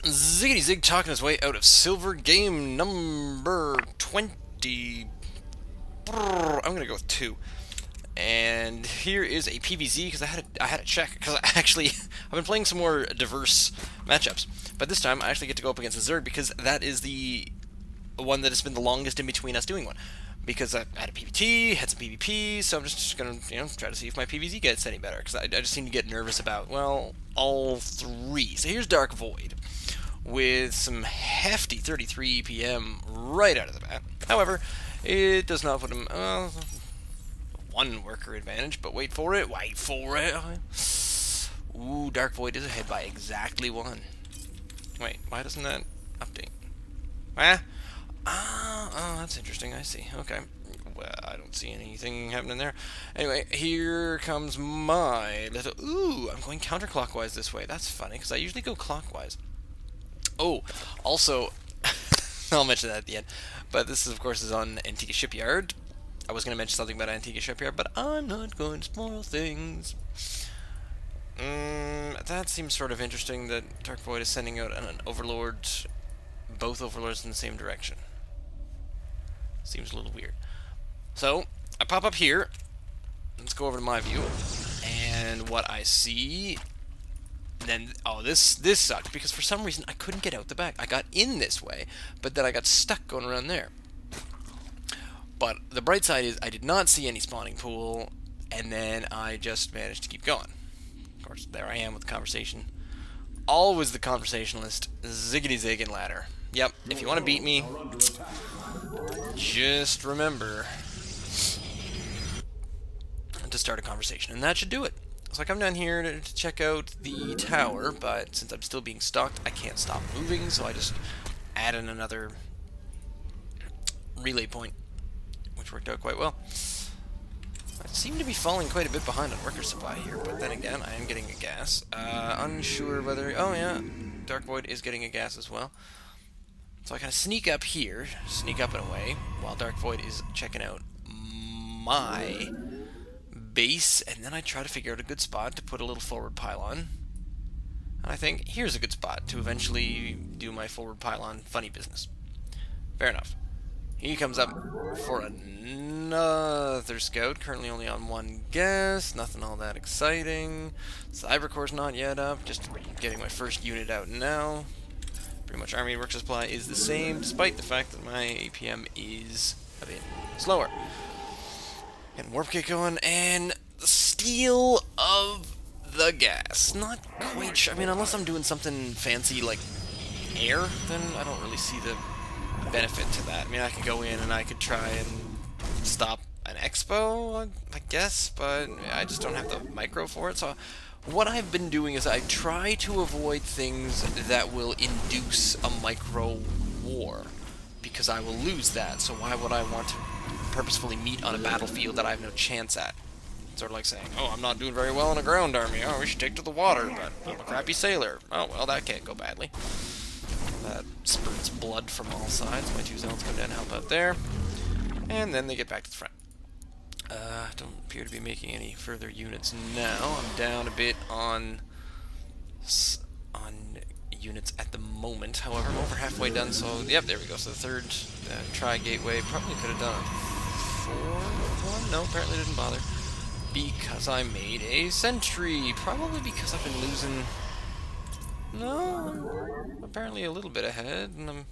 Ziggity Zig talking his way out of silver game number 20. I'm gonna go with 2. And here is a PVZ because I had to check because I've been playing some more diverse matchups, but this time I actually get to go up against a Zerg because that is the one that has been the longest in between us doing one. Because I had a PvT, had some PvP, so I'm just gonna try to see if my PVZ gets any better because I just seem to get nervous about all 3. So here's DarkVoid with some hefty 33 PM right out of the bat. However, it does not put him 1 worker advantage, but wait for it. Ooh, DarkVoid is ahead by exactly 1. Wait, why doesn't that update? Oh, that's interesting. I see. Okay. Well, I don't see anything happening there. Anyway, here comes my little... Ooh, I'm going counterclockwise this way. That's funny, because I usually go clockwise. Oh, also, I'll mention that at the end. But this, of course, is on Antigua Shipyard. I was going to mention something about Antigua Shipyard, but I'm not going to spoil things. That seems sort of interesting that DarkVoid is sending out an Overlord, both Overlords in the same direction. Seems a little weird. So, I pop up here. Let's go over to my view. And what I see... Then, oh, this sucked, because for some reason I couldn't get out the back. I got in this way, but then I got stuck going around there. But the bright side is I did not see any spawning pool, and then I just managed to keep going. Of course, there I am with the conversation. Always the conversationalist, ziggity zig and ladder. Yep, if you want to beat me, just remember to start a conversation, and that should do it. So I come down here to check out the tower, but since I'm still being stalked, I can't stop moving, so I just add in another relay point, which worked out quite well. I seem to be falling quite a bit behind on worker supply here, but then again, I am getting a gas. Unsure whether... Oh yeah, DarkVoid is getting a gas as well. So I kind of sneak up here, sneak up and away, while DarkVoid is checking out my base, and then I try to figure out a good spot to put a little forward pylon. And I think here's a good spot to eventually do my forward pylon funny business. Fair enough. He comes up for another scout, currently only on 1 gas, nothing all that exciting. Cybercore's not yet up, just getting my first unit out now. Pretty much army work supply is the same, despite the fact that my APM is a bit slower. Getting warp kit going, and the steal of the gas. Not quite sure. I mean, unless I'm doing something fancy like air, then I don't really see the benefit to that. I mean, I could go in and I could try and stop an expo, I guess, but I just don't have the micro for it. So what I've been doing is I try to avoid things that will induce a micro war, because I will lose that. So why would I want to purposefully meet on a battlefield that I have no chance at? Sort of like saying, oh, I'm not doing very well in a ground army. Oh, we should take to the water, but I'm a crappy sailor. Oh, well, that can't go badly. That spurts blood from all sides. My 2 zones come down and help out there. And then they get back to the front. Don't appear to be making any further units now. I'm down a bit on units at the moment. However, I'm over halfway done, so yep, there we go. So the third tri-gateway probably could have done a 4-1. No, apparently didn't bother. Because I made a sentry. Probably because I've been losing... No, I'm apparently a little bit ahead, and I'm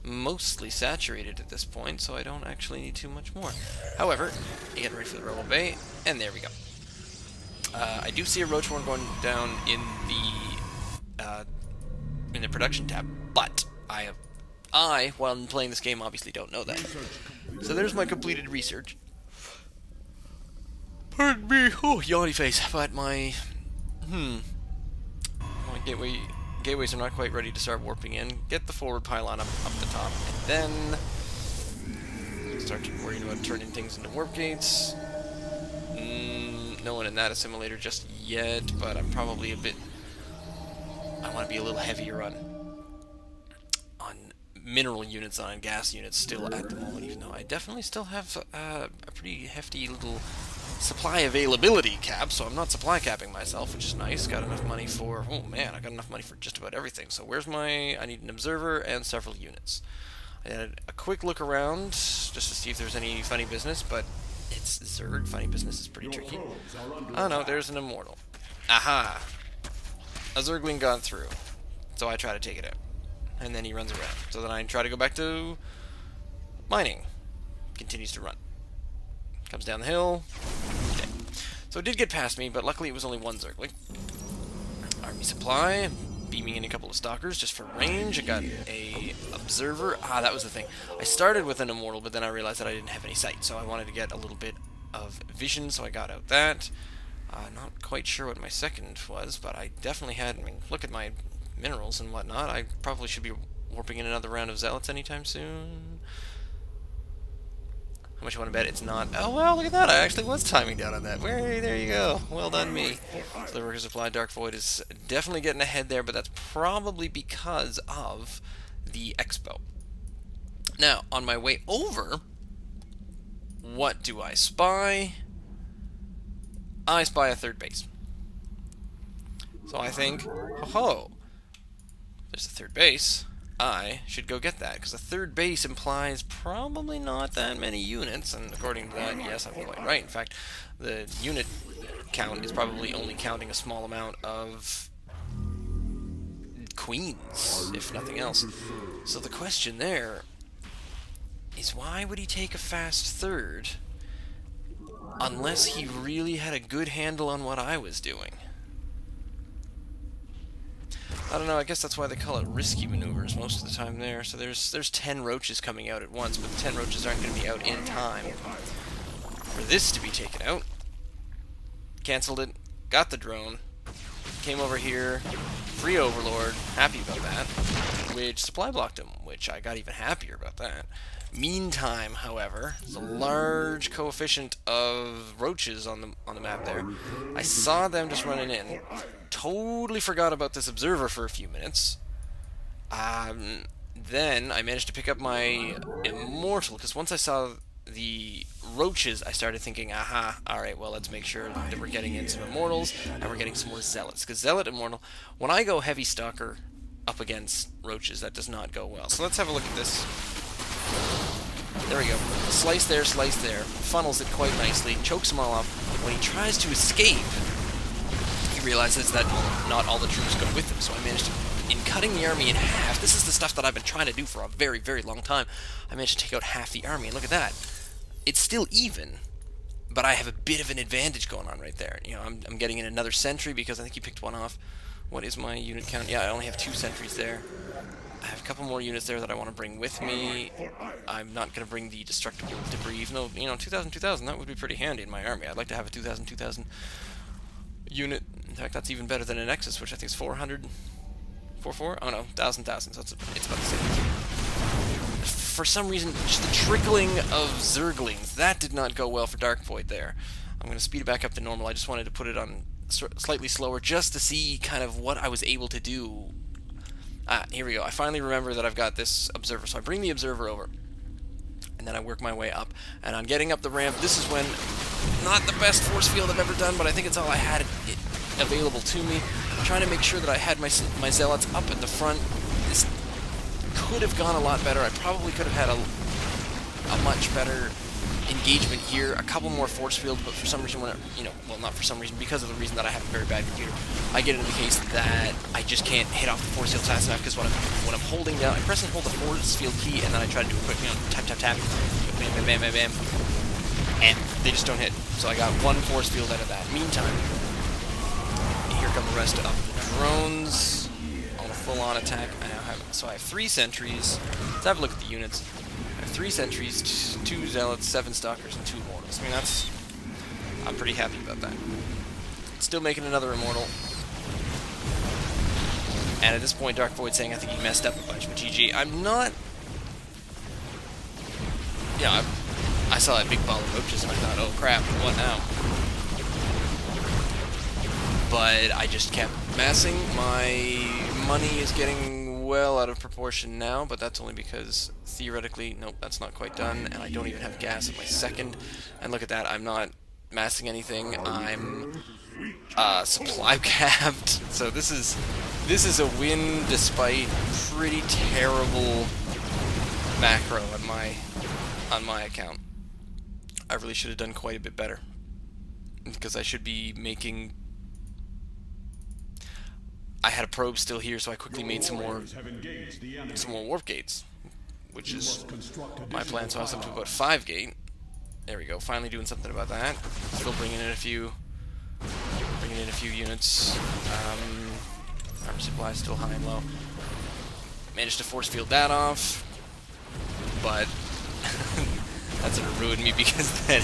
mostly saturated at this point, so I don't actually need too much more. However, I get ready for the Rebel Bay, and there we go. I do see a roach horn going down in the production tab, but while I'm playing this game, obviously don't know that. So there's my completed research. Pardon me, oh, yawny face, but my gateways are not quite ready to start warping in. Get the forward pylon up the top, and then start worrying about turning things into warp gates. No one in that assimilator just yet, but I'm probably a bit... I want to be a little heavier on mineral units than on gas units still at the moment, even though I definitely still have a pretty hefty little supply availability cap, so I'm not supply capping myself, which is nice. Got enough money for, oh man, I got enough money for just about everything. So where's my, I need an observer and several units. I had a quick look around just to see if there's any funny business, but it's Zerg. Funny business is pretty tricky. Oh no, there's an immortal. Aha! A Zergling got through. So I try to take it out. And then he runs around. So then I try to go back to mining. Continues to run. Comes down the hill. Okay. So it did get past me, but luckily it was only one Zergling. Army supply. Beaming in a couple of stalkers just for range. I got a observer. Ah, that was the thing. I started with an immortal, but then I realized that I didn't have any sight, so I wanted to get a little bit of vision, so I got out that. Not quite sure what my second was, but I definitely had, I mean, look at my minerals and whatnot. I probably should be warping in another round of zealots anytime soon. How much you want to bet it's not? Oh, well, look at that. I actually was timing down on that. There you go. Well done, me. So the worker supply DarkVoid is definitely getting ahead there, but that's probably because of the expo. Now, on my way over, what do I spy? I spy a third base. So I think, oh, there's a third base. I should go get that, because a third base implies probably not that many units, and according to that, yes, I'm quite right. In fact, the unit count is probably only counting a small amount of queens, if nothing else. So the question there is, why would he take a fast third unless he really had a good handle on what I was doing? I don't know, I guess that's why they call it risky maneuvers most of the time there. So there's 10 roaches coming out at once, but the 10 roaches aren't going to be out in time for this to be taken out. Cancelled it, got the drone, came over here, free Overlord, happy about that, which supply blocked him, which I got even happier about that. Meantime, however, there's a large coefficient of roaches on the map there. I saw them just running in. Totally forgot about this observer for a few minutes. Then I managed to pick up my immortal, because once I saw the roaches, I started thinking, aha, alright, well, let's make sure that we're getting in some immortals, and we're getting some more zealots. Because zealot immortal, when I go heavy stalker up against roaches, that does not go well. So let's have a look at this. There we go. Slice there, funnels it quite nicely, chokes them all off. When he tries to escape, he realizes that not all the troops go with him, so I managed to, in cutting the army in half, this is the stuff that I've been trying to do for a very, very long time, I managed to take out half the army, and look at that. It's still even, but I have a bit of an advantage going on right there. You know, I'm getting in another sentry because I think he picked one off. What is my unit count? Yeah, I only have 2 sentries there. I have a couple more units there that I want to bring with me. I'm not going to bring the destructible debris, even though, you know, 2,000, that would be pretty handy in my army. I'd like to have a 2,000 unit. In fact, that's even better than a Nexus, which I think is 400. 4? Oh no, 1,000, so it's about the same. For some reason, just the trickling of Zerglings, that did not go well for DarkVoid there. I'm going to speed it back up to normal. I just wanted to put it on slightly slower just to see kind of what I was able to do. Here we go. I finally remember that I've got this observer, so I bring the observer over, and then I work my way up. And on getting up the ramp, this is when, not the best force field I've ever done, but I think it's all I had available to me. I'm trying to make sure that I had my zealots up at the front. This could have gone a lot better. I probably could have had a much better engagement here, a couple more force fields, but for some reason, when well, not for some reason, because of the reason that I have a very bad computer, I get into the case that I just can't hit off the force field fast enough, because when I'm holding down, I press and hold the force field key, and then I try to do a quick, tap, bam, bam, bam, bam, and they just don't hit. So I got 1 force field out of that. Meantime, here come the rest of the drones on a full-on attack. So I have 3 sentries. Let's have a look at the units. 3 sentries, 2 zealots, 7 stalkers, and 2 immortals. I mean, I'm pretty happy about that. Still making another immortal. And at this point, DarkVoid saying I think he messed up a bunch, but GG. I'm not... Yeah, I saw that big ball of roaches and I thought, oh crap, what now? But I just kept massing. My money is getting well out of proportion now, but that's only because theoretically, nope, that's not quite done, and I don't even have gas at my second. And look at that, I'm not massing anything. I'm supply capped, so this is a win despite pretty terrible macro on my account. I really should have done quite a bit better, because I should be making... I had a probe still here, so I quickly made some more warp gates, which is my plan. So I was up to about 5 gate. There we go. Finally doing something about that. Still bringing in a few units. Armor supply is still high and low. Managed to force field that off, but that's gonna ruin me, because then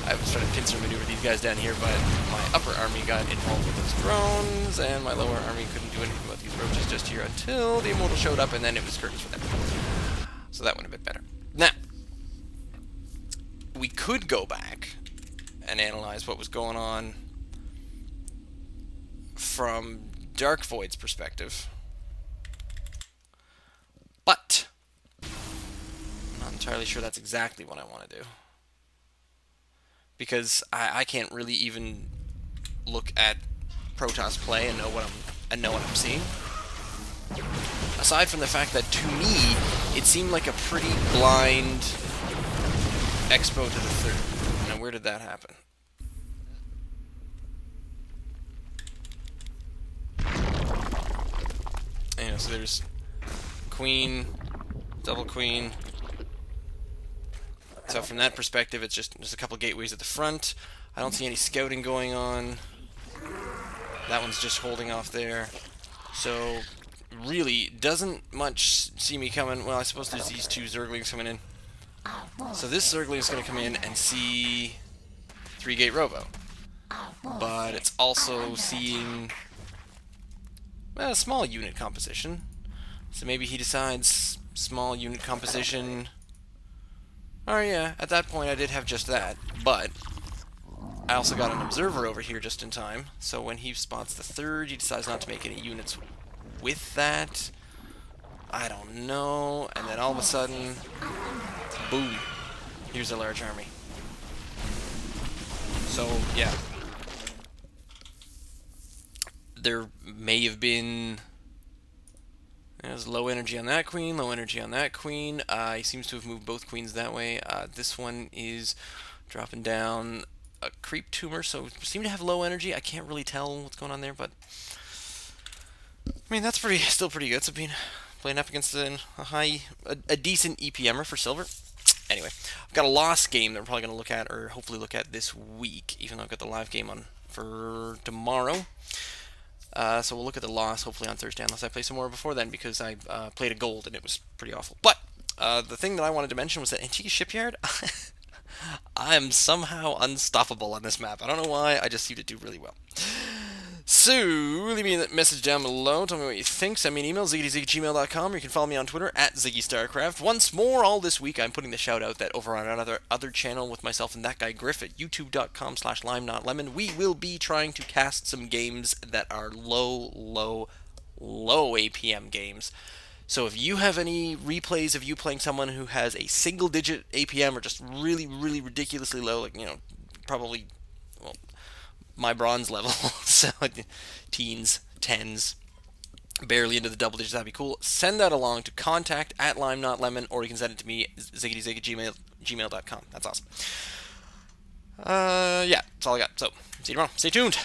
I was trying to pincer maneuver these guys down here, but my upper army got involved with those drones, and my lower army couldn't do anything about these roaches just here until the Immortal showed up, and then it was curtains for them. So that went a bit better. Now, we could go back and analyze what was going on from DarkVoid's perspective, but I'm not entirely sure that's exactly what I want to do, because I can't really even look at Protoss play and know what I'm seeing. Aside from the fact that, to me, it seemed like a pretty blind expo to the third. Now, where did that happen? So there's queen, double queen. So from that perspective, it's just a couple gateways at the front. I don't see any scouting going on. That one's just holding off there. So really doesn't much see me coming. Well, I suppose there's these 2 Zerglings coming in. So this Zergling is going to come in and see 3-gate Robo. But it's also seeing a small unit composition. So maybe he decides small unit composition. Oh yeah, at that point I did have just that, but I also got an observer over here just in time, so when he spots the 3rd, he decides not to make any units with that. I don't know, and then all of a sudden, boom, here's a large army. So, yeah. There may have been... There's low energy on that queen, low energy on that queen. He seems to have moved both queens that way. This one is dropping down a creep tumor, so seem to have low energy. I can't really tell what's going on there, but I mean that's still pretty good. So playing up against a decent EPMer for silver. Anyway, I've got a lost game that we're probably going to look at, or hopefully look at this week, even though I've got the live game on for tomorrow. So we'll look at the loss hopefully on Thursday, unless I play some more before then, because I played a gold and it was pretty awful. But the thing that I wanted to mention was that Antigua Shipyard, I am somehow unstoppable on this map. I don't know why, I just seem to do really well. So, leave me a message down below, tell me what you think, send me an email, ziggyziggy@gmail.com, or you can follow me on Twitter, @ZiggyStarcraft. Once more, all this week, I'm putting the shout out that over on another channel with myself and that guy Griff at youtube.com/limenotlemon, we will be trying to cast some games that are low APM games. So if you have any replays of you playing someone who has a single-digit APM or just really ridiculously low, like, you know, probably, well, my bronze level, so teens, tens, barely into the double digits, that'd be cool. Send that along to contact@limenotlemon, or you can send it to me, ziggyzig@gmail.com. That's awesome. Yeah, that's all I got. So, see you tomorrow. Stay tuned.